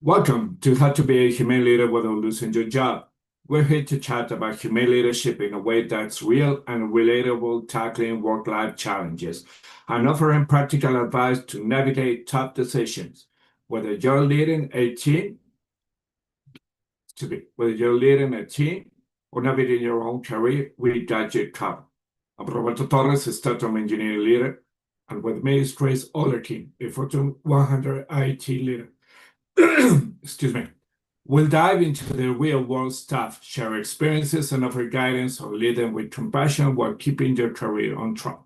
Welcome to How to Be a Humane Leader Without Losing Your Job. We're here to chat about humane leadership in a way that's real and relatable, tackling work-life challenges and offering practical advice to navigate tough decisions. Whether you're leading a team, whether you're leading a team or navigating your own career, we got you covered. I'm Roberto Torres, a startup engineering leader, and with me is Chris Ollerkin, a Fortune 100 IT leader. Excuse me. We'll dive into the real world stuff, share experiences, and offer guidance on leading with compassion while keeping your career on track.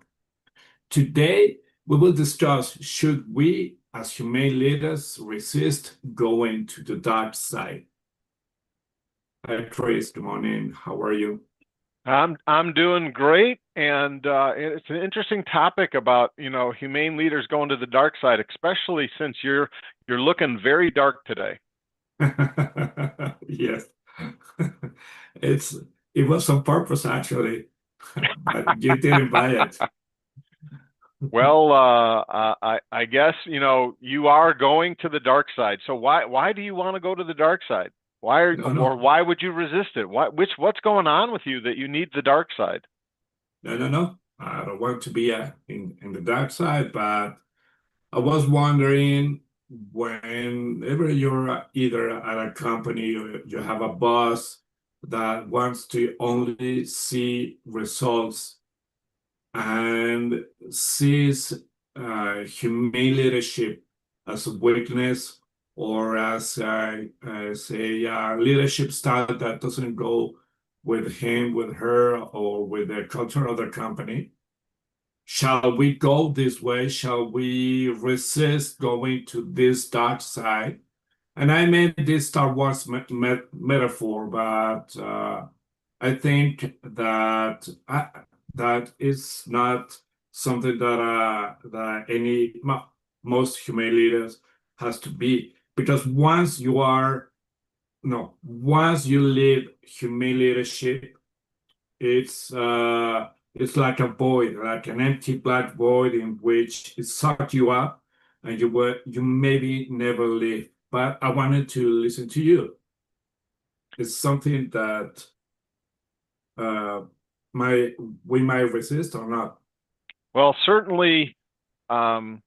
Today, we will discuss should we, as humane leaders, resist going to the dark side? Hi, Chris. Good morning. How are you? I'm doing great, and it's an interesting topic about humane leaders going to the dark side, especially since you're looking very dark today. Yes. It's it was on purpose actually, but you didn't buy it. Well, I guess you are going to the dark side. So why do you want to go to the dark side? No, no, Why would you resist it? What's going on with you that you need the dark side? no. I don't want to be in the dark side, but I was wondering whenever you're either at a company or you have a boss that wants to only see results and sees humane leadership as a weakness or as a leadership style that doesn't go with him, with her, or with the culture of the company. Shall we go this way? Shall we resist going to this dark side? And I made this Star Wars metaphor, but I think that is not something that most humane leaders has to be, because once you lead humane leadership, it's like a void, like an empty black void in which it sucked you up, and you maybe never leave. But I wanted to listen to you. It's something that uh, might we might resist or not. Well, certainly, um,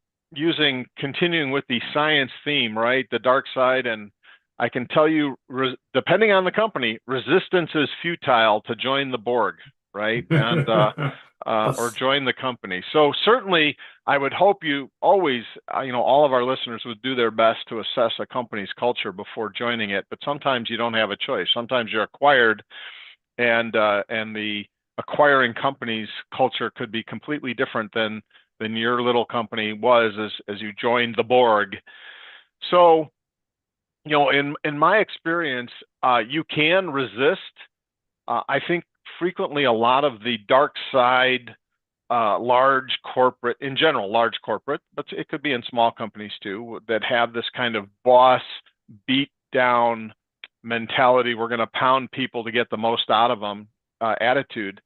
continuing with the science theme, right? The dark side, and I can tell you, depending on the company, resistance is futile to join the Borg, right? And or That's join the company. So certainly, I would hope you always, all of our listeners would do their best to assess a company's culture before joining it. But sometimes you don't have a choice. Sometimes you're acquired, and the acquiring company's culture could be completely different than your little company was as you joined the Borg. So, in my experience, you can resist. I think frequently a lot of the dark side, large corporate, in general, large corporate, but it could be in small companies too, that have this kind of boss beat down mentality. We're going to pound people to get the most out of them attitude.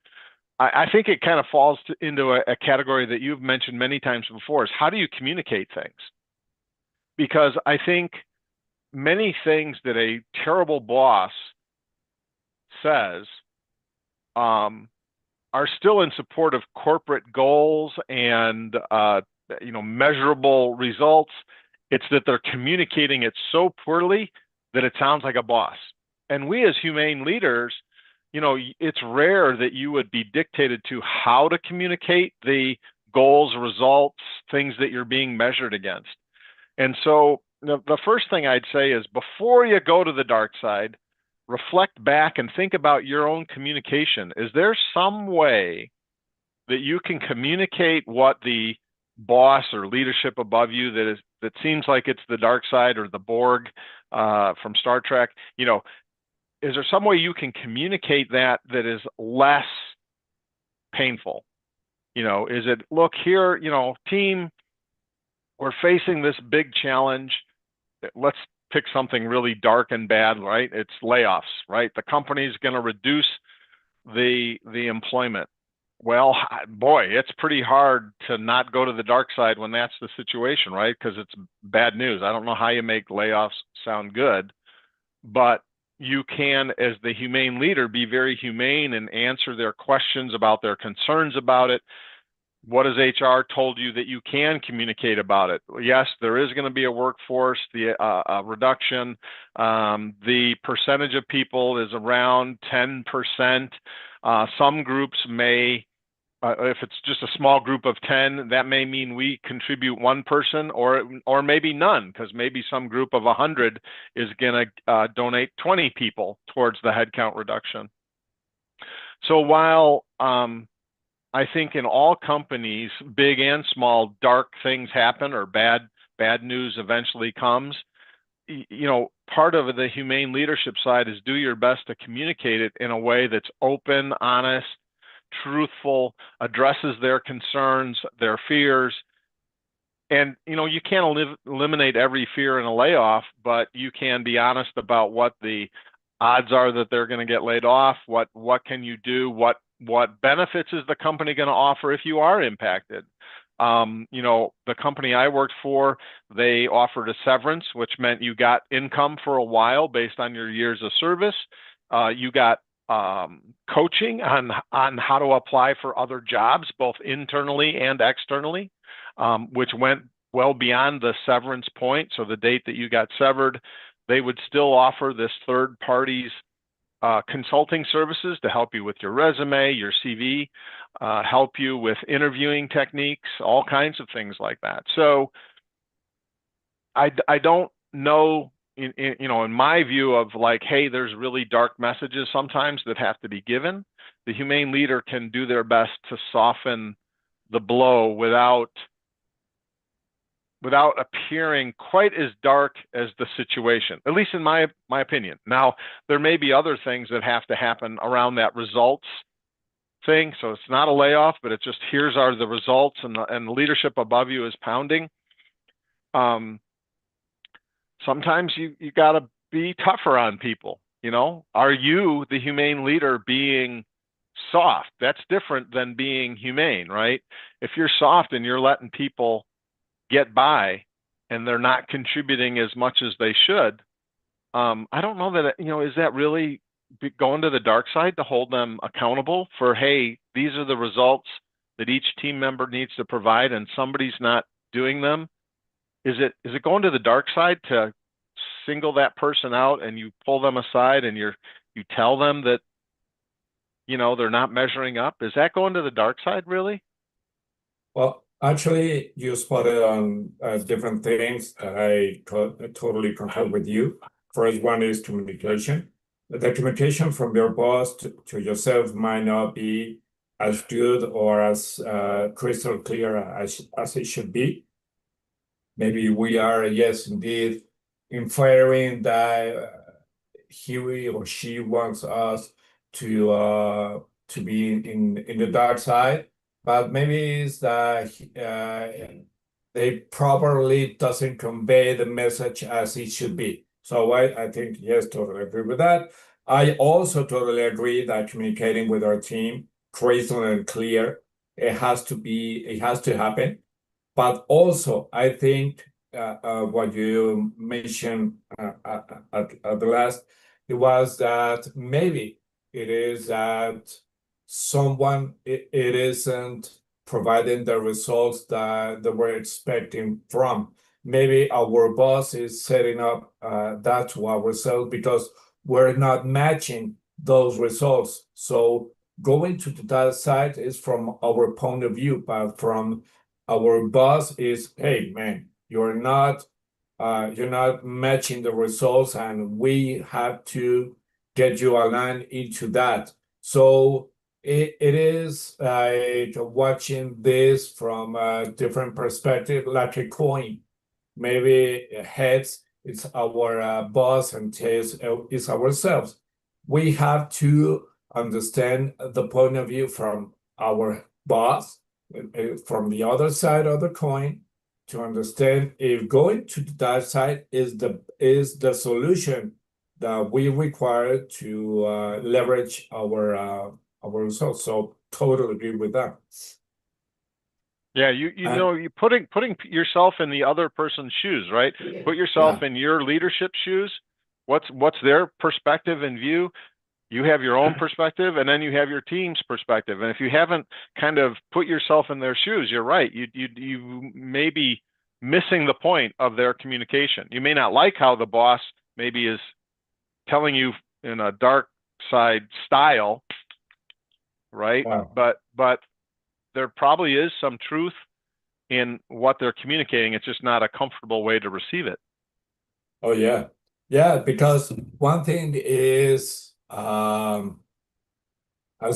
I think it kind of falls into a category that you've mentioned many times before, is how do you communicate things? Because I think many things that a terrible boss says um, are still in support of corporate goals and measurable results. It's that they're communicating it so poorly that it sounds like a boss. And we as humane leaders, it's rare that you would be dictated to how to communicate the goals, results, things that you're being measured against. And so the first thing I'd say is before you go to the dark side, reflect back and think about your own communication. Is there some way that you can communicate what the boss or leadership above you that seems like it's the dark side or the Borg from Star Trek, is there some way you can communicate that is less painful? Is it, look here, team, we're facing this big challenge. Let's pick something really dark and bad, right? It's layoffs, right? The company's going to reduce the employment. Well, boy, it's pretty hard to not go to the dark side when that's the situation, right? Because it's bad news. I don't know how you make layoffs sound good, but you can, as the humane leader, be very humane and answer their questions about their concerns about it. What has HR told you that you can communicate about it? Yes, there is going to be a workforce, a reduction. The percentage of people is around 10%. Some groups may, if it's just a small group of 10, that may mean we contribute one person or maybe none, because maybe some group of 100 is going to donate 20 people towards the headcount reduction. So while I think in all companies, big and small, dark things happen or bad news eventually comes. You know, part of the humane leadership side is do your best to communicate it in a way that's open, honest, truthful, addresses their concerns, their fears. And, you know, you can't eliminate every fear in a layoff, but you can be honest about what the odds are that they're going to get laid off. What can you do? What benefits is the company going to offer if you are impacted? You know, the company I worked for, they offered a severance, which meant you got income for a while based on your years of service. You got coaching on how to apply for other jobs, both internally and externally, which went well beyond the severance point. So the date that you got severed, they would still offer this third party's consulting services to help you with your resume, your CV, help you with interviewing techniques, all kinds of things like that. So I don't know, you know, in my view of like, hey, there's really dark messages sometimes that have to be given. The humane leader can do their best to soften the blow without appearing quite as dark as the situation, at least in my opinion. Now, there may be other things that have to happen around that results thing. So it's not a layoff, but it's just here's the results, and the leadership above you is pounding. Sometimes you got to be tougher on people. You know, are you the humane leader being soft? That's different than being humane, right? If you're soft and you're letting people get by and they're not contributing as much as they should, I don't know that, you know, is that really going to the dark side to hold them accountable for, hey, these are the results that each team member needs to provide and somebody's not doing them? Is it going to the dark side to single that person out and you pull them aside and you tell them that, you know, they're not measuring up? Is that going to the dark side, really? Well, actually, you spotted on different things. I totally concur with you. First one is communication. The communication from your boss to yourself might not be as good or as crystal clear as it should be. Maybe we are, yes, indeed, inferring that he or she wants us to be in the dark side, but maybe it's that they properly doesn't convey the message as it should be. So I think, yes, totally agree with that. I also totally agree that communicating with our team, crystal and clear, it has to happen. But also, I think what you mentioned at the last, it was that maybe it is that it isn't providing the results that we're expecting from. Maybe our boss is setting up that to ourselves because we're not matching those results. So going to that side is from our point of view, but from our boss is, hey man, you're not matching the results, and we have to get you aligned into that. So it is like watching this from a different perspective, like a coin. Maybe heads, it's our boss, and tails is ourselves. We have to understand the point of view from our boss, from the other side of the coin, to understand if going to that side is the solution that we require to leverage our our results. So totally agree with that. Yeah, you know, you putting yourself in the other person's shoes, right? Put yourself Yeah. in your leadership shoes. What's their perspective and view? You have your own perspective, and then you have your team's perspective. And if you haven't kind of put yourself in their shoes, you're right. You may be missing the point of their communication. You may not like how the boss maybe is telling you in a dark side style, right? Wow. But there probably is some truth in what they're communicating. It's just not a comfortable way to receive it. Oh yeah. Yeah, because one thing is as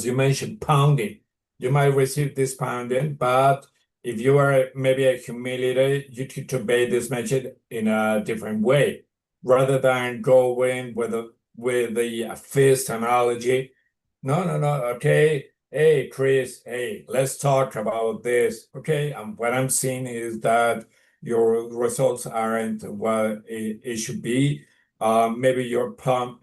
you mentioned, pounding. You might receive this pounding, but if you are maybe a humiliated, you could convey this message in a different way, rather than going with the fist analogy. No, no, no. Okay. Hey, Chris. Hey, let's talk about this. Okay. What I'm seeing is that your results aren't what it should be. Maybe what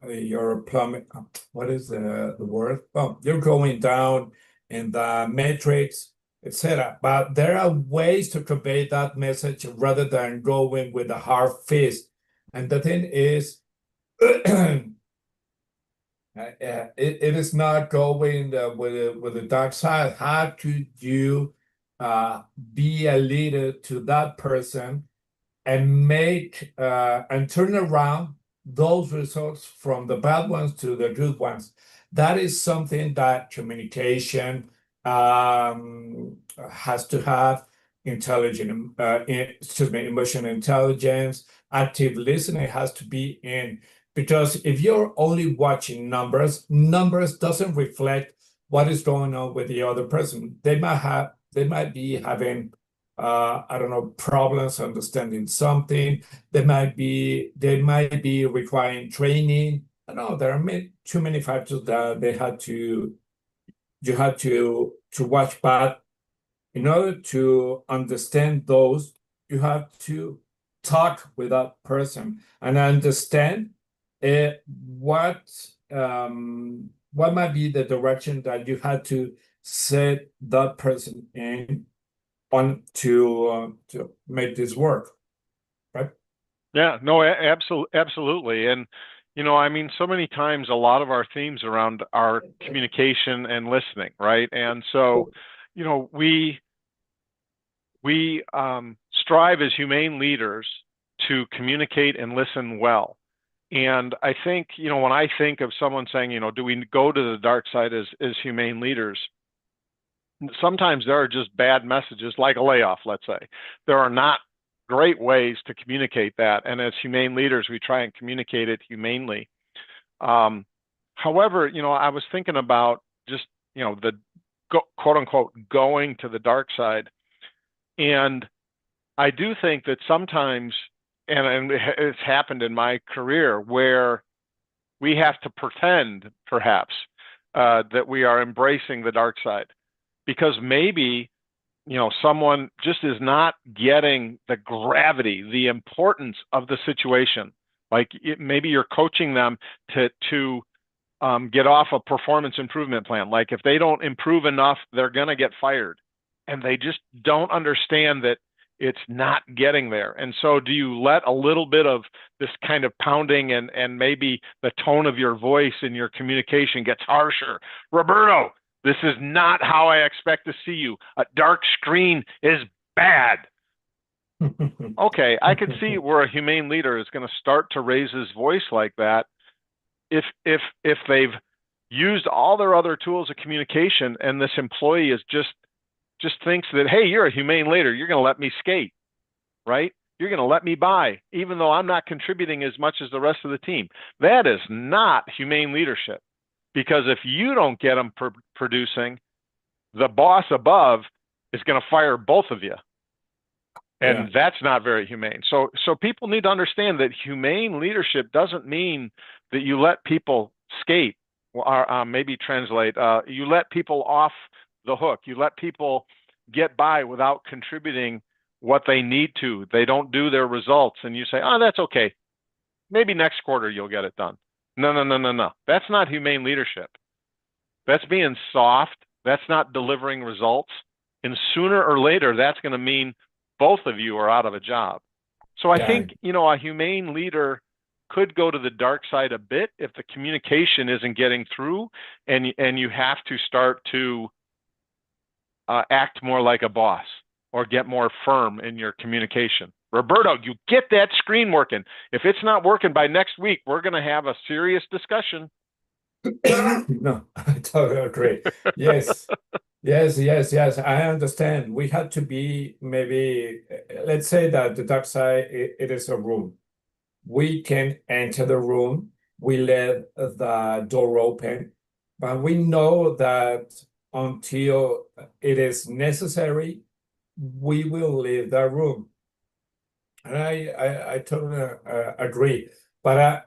is the word? Well, you're going down in the matrix, etc. But there are ways to convey that message rather than going with a hard fist. And the thing is, it is not going with the dark side. How could you be a leader to that person and make and turn around those results from the bad ones to the good ones? That is something that communication has to have emotional intelligence, active listening has to be in, because if you're only watching numbers doesn't reflect what is going on with the other person. They might be having I don't know, problems understanding something. They might be requiring training. I know there are too many factors that you had to watch, but in order to understand those, you have to talk with that person and understand uh, what what might be the direction that you had to set that person in on to make this work, right? Yeah, no, absolutely. And, you know, I mean, so many times a lot of our themes around our communication and listening, right? And so, you know, we strive as humane leaders to communicate and listen well. And I think, you know, when I think of someone saying, you know, do we go to the dark side as humane leaders? Sometimes there are just bad messages, like a layoff, let's say. There are not great ways to communicate that. And as humane leaders, we try and communicate it humanely. Um, However, you know, I was thinking about just, you know, the quote unquote going to the dark side. And I do think that sometimes, and it's happened in my career, where we have to pretend, perhaps, that we are embracing the dark side because maybe, you know, someone just is not getting the gravity, the importance of the situation. Like maybe you're coaching them to get off a performance improvement plan. Like if they don't improve enough, they're going to get fired. And they just don't understand that it's not getting there. And so do you let a little bit of this kind of pounding and maybe the tone of your voice in your communication gets harsher? Roberto, this is not how I expect to see you. A dark screen is bad. Okay, I could see where a humane leader is going to start to raise his voice like that if they've used all their other tools of communication and this employee is just thinks that, hey, you're a humane leader, you're going to let me skate, right? You're going to let me by, even though I'm not contributing as much as the rest of the team. That is not humane leadership, because if you don't get them producing, the boss above is going to fire both of you. And Yeah. that's not very humane. So people need to understand that humane leadership doesn't mean that you let people skate, or maybe translate, you let people off the hook. You let people get by without contributing what they need to. They don't do their results, and you say, oh, that's okay. Maybe next quarter you'll get it done. No, no, no, no, no. That's not humane leadership. That's being soft. That's not delivering results. And sooner or later, that's going to mean both of you are out of a job. So I Yeah. think, a humane leader could go to the dark side a bit if the communication isn't getting through, and you have to start to act more like a boss or get more firm in your communication. Roberto, you get that screen working. If it's not working by next week, we're going to have a serious discussion. No, I totally agree. Yes, yes. I understand. We had to be maybe, let's say that the dark side, it is a room. We can enter the room. We let the door open, but we know that until it is necessary, we will leave the room. And I totally agree. But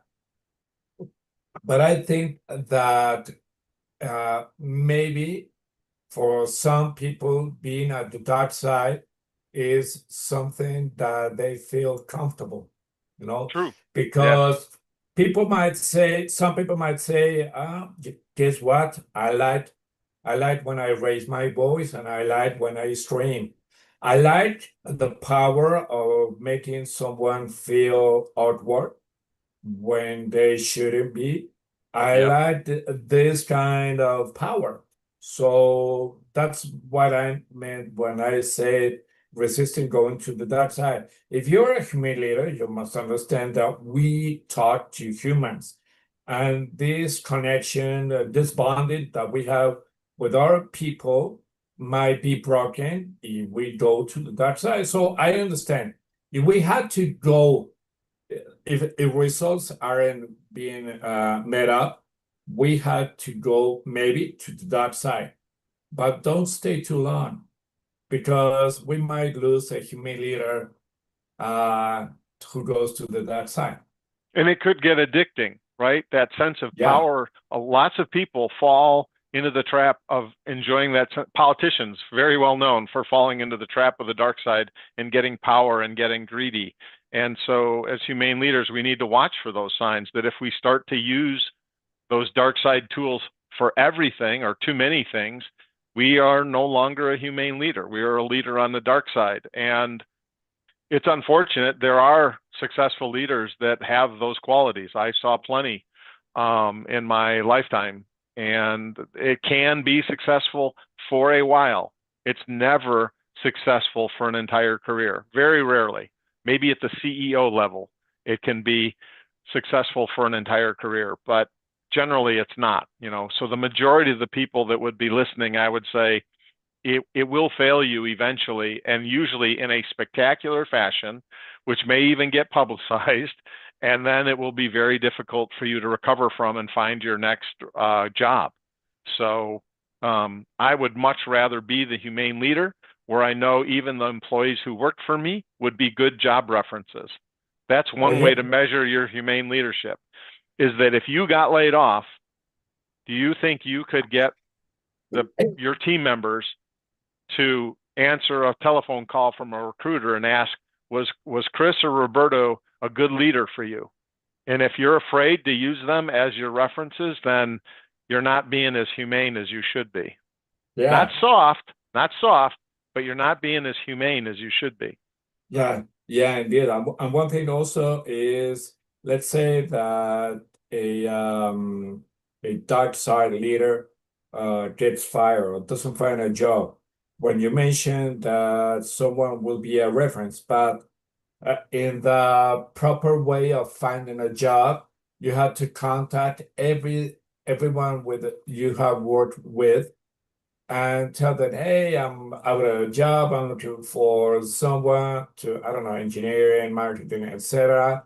I think that maybe for some people, being at the dark side is something that they feel comfortable, True. Yeah. because some people might say, guess what? I like when I raise my voice and I like when I scream. I like the power of making someone feel awkward when they shouldn't be. I Yep. like this kind of power. So that's what I meant when I said resisting going to the dark side. If you're a human leader, you must understand that we talk to humans. And this connection, this bonding that we have with our people might be broken if we go to the dark side. So I understand. If we had to go if results aren't being met up, we had to go maybe to the dark side, but don't stay too long because we might lose a human leader uh, who goes to the dark side. And it could get addicting, right? That sense of Yeah, power. Lots of people fall into the trap of enjoying that. Politicians, very well known for falling into the trap of the dark side and getting power and getting greedy. And so, as humane leaders, we need to watch for those signs that if we start to use those dark side tools for everything or too many things, we are no longer a humane leader. We are a leader on the dark side. And it's unfortunate. There are successful leaders that have those qualities. I saw plenty in my lifetime, and it can be successful for a while. It's never successful for an entire career. Very rarely. Maybe at the CEO level, it can be successful for an entire career, but generally it's not. So the majority of the people that would be listening, I would say, it will fail you eventually, and usually in a spectacular fashion, which may even get publicized. And then it will be very difficult for you to recover from and find your next job. So I would much rather be the humane leader where I know even the employees who work for me would be good job references. That's one way to measure your humane leadership, is that if you got laid off, do you think you could get your team members to answer a telephone call from a recruiter and ask, was Chris or Roberto a good leader for you? And if you're afraid to use them as your references, then you're not being as humane as you should be. yeah, Not soft, but you're not being as humane as you should be. yeah, indeed. And one thing also is, let's say that a dark side leader gets fired or doesn't find a job. When you mentioned that someone will be a reference, but in the proper way of finding a job, you have to contact everyone with you have worked with and tell them, hey, I'm out of a job. I'm looking for someone to, I don't know, engineering, marketing, etc.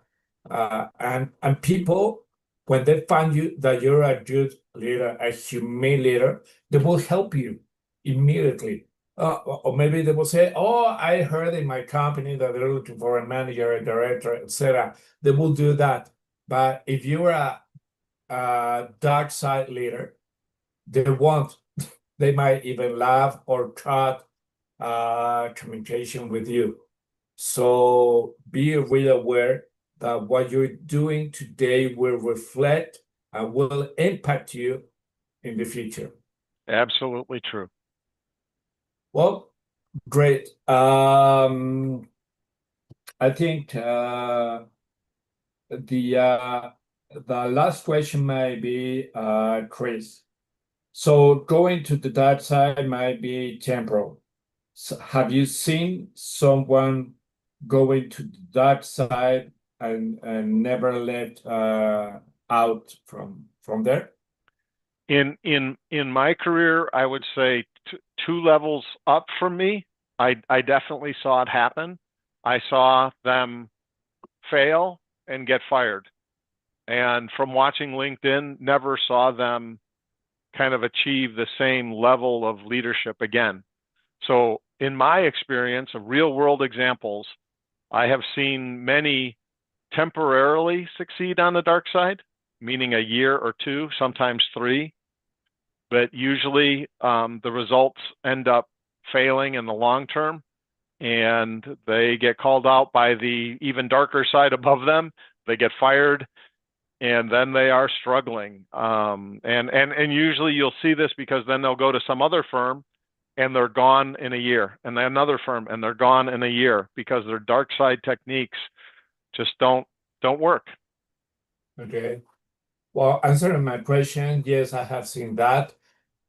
And people, when they find you that you're a good leader, a humane leader, they will help you immediately. Or maybe they will say, oh, I heard in my company that they're looking for a manager, a director, etc. They will do that. But if you're a dark side leader, they won't. They might even laugh or cut communication with you. So be really aware that what you're doing today will reflect and will impact you in the future. Absolutely true. Well, great. I think the the last question might be Chris. So going to the dark side might be temporal. So have you seen someone going to the dark side and never let out from there? In my career, I would say two levels up from me. I definitely saw it happen. I saw them fail and get fired. And from watching LinkedIn, never saw them kind of achieve the same level of leadership again. So, in my experience of real world examples, I have seen many temporarily succeed on the dark side, meaning a year or two, sometimes three, but usually the results end up failing in the long term and they get called out by the even darker side above them. They get fired and then they are struggling. And usually you'll see this because then they'll go to some other firm and they're gone in a year, and then another firm and they're gone in a year because their dark side techniques just don't work. Okay. Well, answering my question, yes, I have seen that.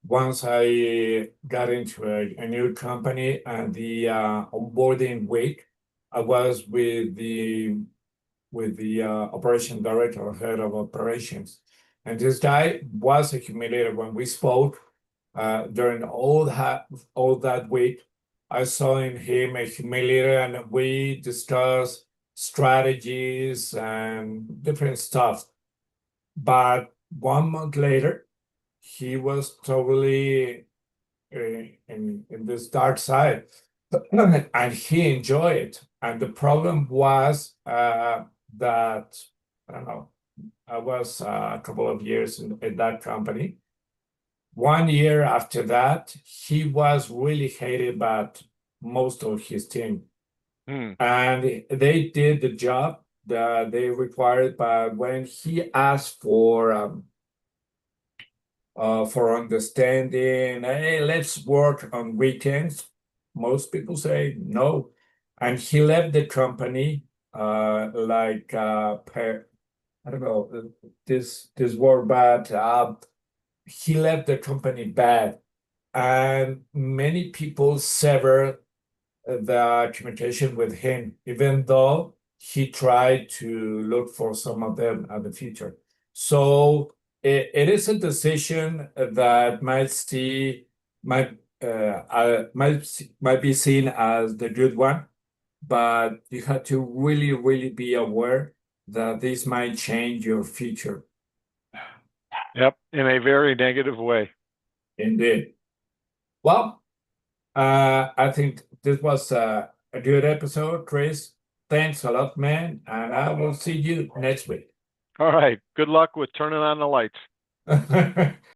Once I got into a new company and the onboarding week, I was with the operation director or head of operations. And this guy was a humiliator when we spoke during all that week. I saw in him a humiliator and we discussed strategies and different stuff. But 1 month later, he was totally in this dark side and he enjoyed it. And the problem was that, I don't know, I was a couple of years in that company. 1 year after that, he was really hated by most of his team. Hmm. And they did the job that they required, but when he asked for understanding, hey, let's work on weekends, most people say no. And he left the company I don't know this word, but he left the company bad, and many people sever the communication with him, even though he tried to look for some of them at the future. So it is a decision that might be seen as the good one, but you have to really, really be aware that this might change your future. Yep, in a very negative way. Indeed. Well, I think this was a good episode, Chris. Thanks a lot, man, and I will see you next week. All right. Good luck with turning on the lights.